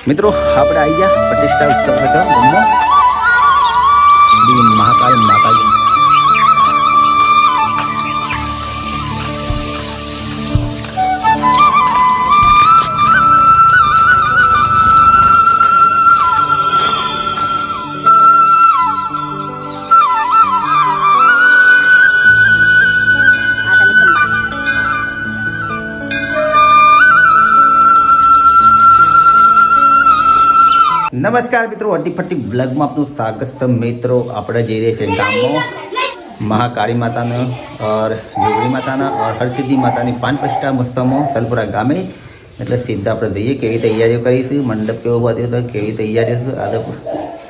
મિત્રો આપણે આવી ગયા પ્રતિષ્ઠા ઉત્સવ હતો મહાકાળી માતાજી. નમસ્કાર મિત્રો, અટીફટી બ્લોગમાં આપનું સ્વાગત છે. મિત્રો આપણે જઈ રહ્યા છીએ ગામમાં મહાકાળી માતાનો और જોગણી માતાના और હરસિદ્ધિ માતાની પાન પ્રતિષ્ઠા મહોત્સવમાં સલપુરા ગામે. એટલે સીધા આપણે જઈએ. કેવી તૈયારીઓ કરીશું, મંડપ કેવો બાંધ્યો હતો, કેવી તૈયારીઓ છે. આજે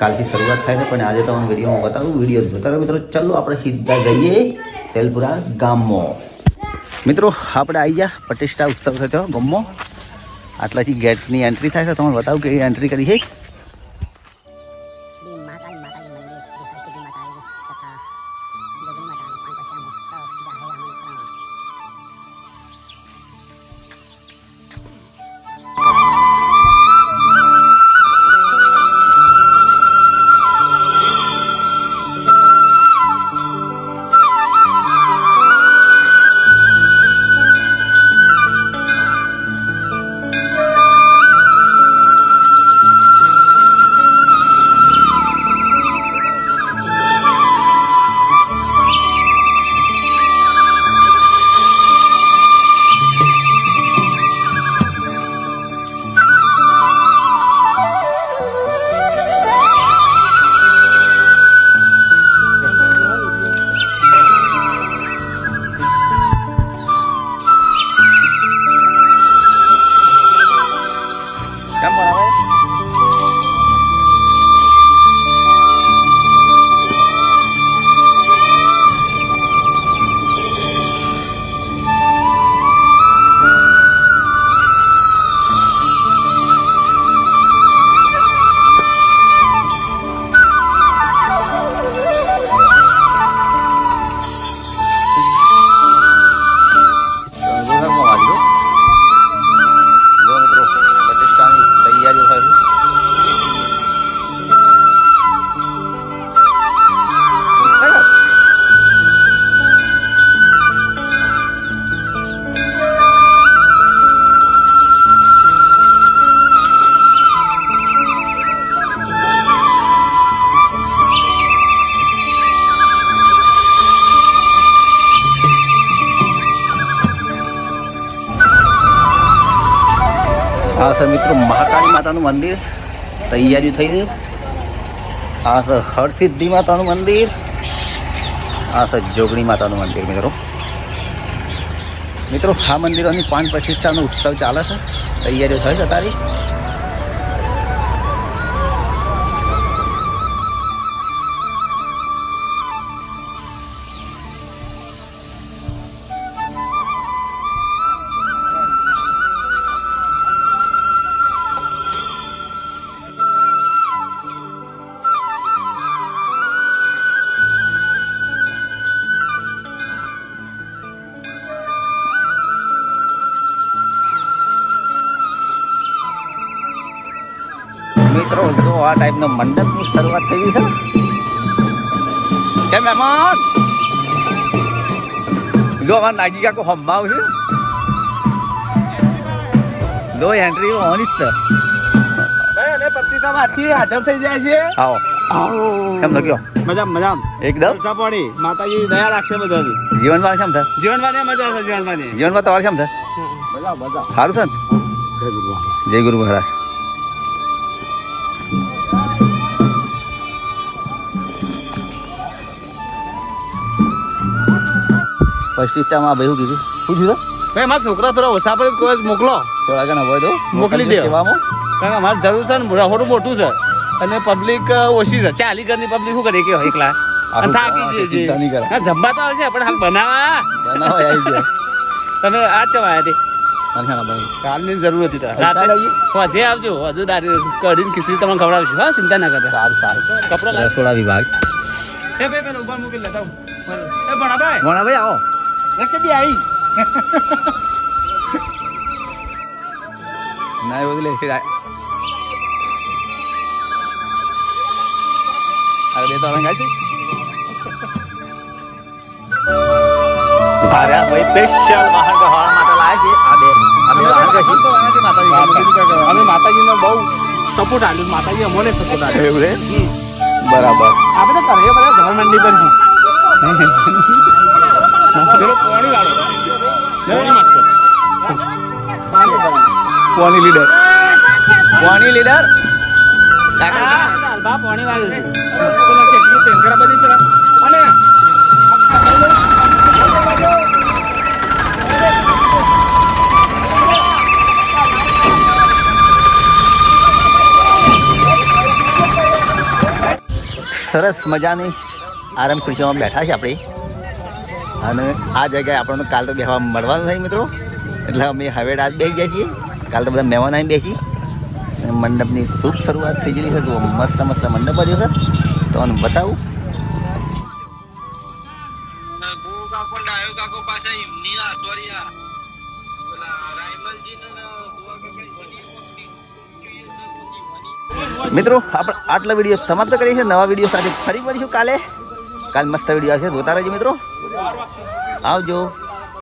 કાલથી શરૂઆત થાય છે, પણ આજે તમને વિડીયોમાં બતાવું. વિડીયો જોતા રહો મિત્રો. ચાલો આપણે સીધા જઈએ સેલપુરા ગામમાં. મિત્રો આપણે આવી ગયા પ્રતિષ્ઠા ઉત્સવ થયો ગામમાં. આટલાથી ગેટની એન્ટ્રી થાય છે. તમને બતાવું કેવી એન્ટ્રી કરી છે. આ છે મિત્રો મહાકાળી માતાનું મંદિર. તૈયારી થઈ છે. આ છે હરસિદ્ધિ માતાનું મંદિર. આ છે જોગણી માતાનું મંદિર. મિત્રો આ મંદિરોની પાન પ્રતિષ્ઠાનો ઉત્સવ ચાલે છે. તૈયારીઓ થઈ છે તારી. મિત્રો જો આ ટાઈપનો મંડપની શરૂઆત થઈ છે. કેમ મહેમાન જો અમારા નાગી કાકો હમમાં આવશે. જો એન્ટ્રી હોવાની જ હાજર થઈ જાય છે. આવો કેમ થયો? મજામ એકદમ પાણી. માતાજી દયા રાખશે બધાની. જીવનમાં કેમ થાય? જીવનમાં મજા છે. જીવનમાં તમારે કેમ થાય? મજા સારું છે ને? જય ગુરુ મહારાજ. પ્રતિષ્ઠામાં ભાઈ શું કીધું? શું કીધું? ભાઈ મારા છોકરા થોડા ઓછા પડે કોઈ મોકલો. થોડા ઘણા હોય તો મોકલી દે. કારણ કે અમારે જરૂર છે ને. રહોડું મોટું છે અને પબ્લિક ઓછી છે. 40 ઘરની પબ્લિક શું કરે કે એકલા થાકી જઈએ. જમવા તો આવશે પણ હાલ બનાવવા આવી ગયા. તમે આ ચવાયા તે કાલની જરૂર હતી. રાતે હજે આવજો. હજુ કઢીને ખીચડી તમને ખવડાવશું. હા, ચિંતા ના કરતા. સારું કપડા રસોડા વિભાગ. એ ભાઈ પેલા ઉભા મૂકી લેતા. એ ભણાભાઈ આવો. કદી આવી ના એવું લે બે તો રંગાય છે અરે ભાઈ સ્પેશિયલ વાહન ગવાળા માટે લાવે છે આ બે વાહન કશી તો વાહન છે માતાજી અમે માતાજીને બહુ સપોર્ટ આલ્યું માતાજી અમને સપોર્ટ આલ્યો એવું છે બરાબર આપણે તો કરીએ બધા ગવર્મેન્ટની પર છું પાણી વાળો પાણી લીડર કાકા બા પાણી વાળું છે તો લખે કે ટેન્કર બધી પર અને સરસ મજાની આરામ ખુરશીમાં બેઠા છે આપણે અને આ જગ્યાએ આપણને કાલ તો બેસવા મળવાનું થાય મિત્રો એટલે અમે હવે રાત બેસી જાય છીએ કાલ તો બધા મહેમાન આવી બેસી મંડપની શુભ શરૂઆત થઈ ગયેલી છે તો મસ્ત મંડપ જ છે તો આને બતાવું મિત્રો આપણે આટલા વિડીયો સમાપ્ત કરીએ છીએ નવા વિડીયો સાથે ફરી મળીશું કાલ મસ્ત વિડીયો આવશે જોતા રહેજો મિત્રો આવજો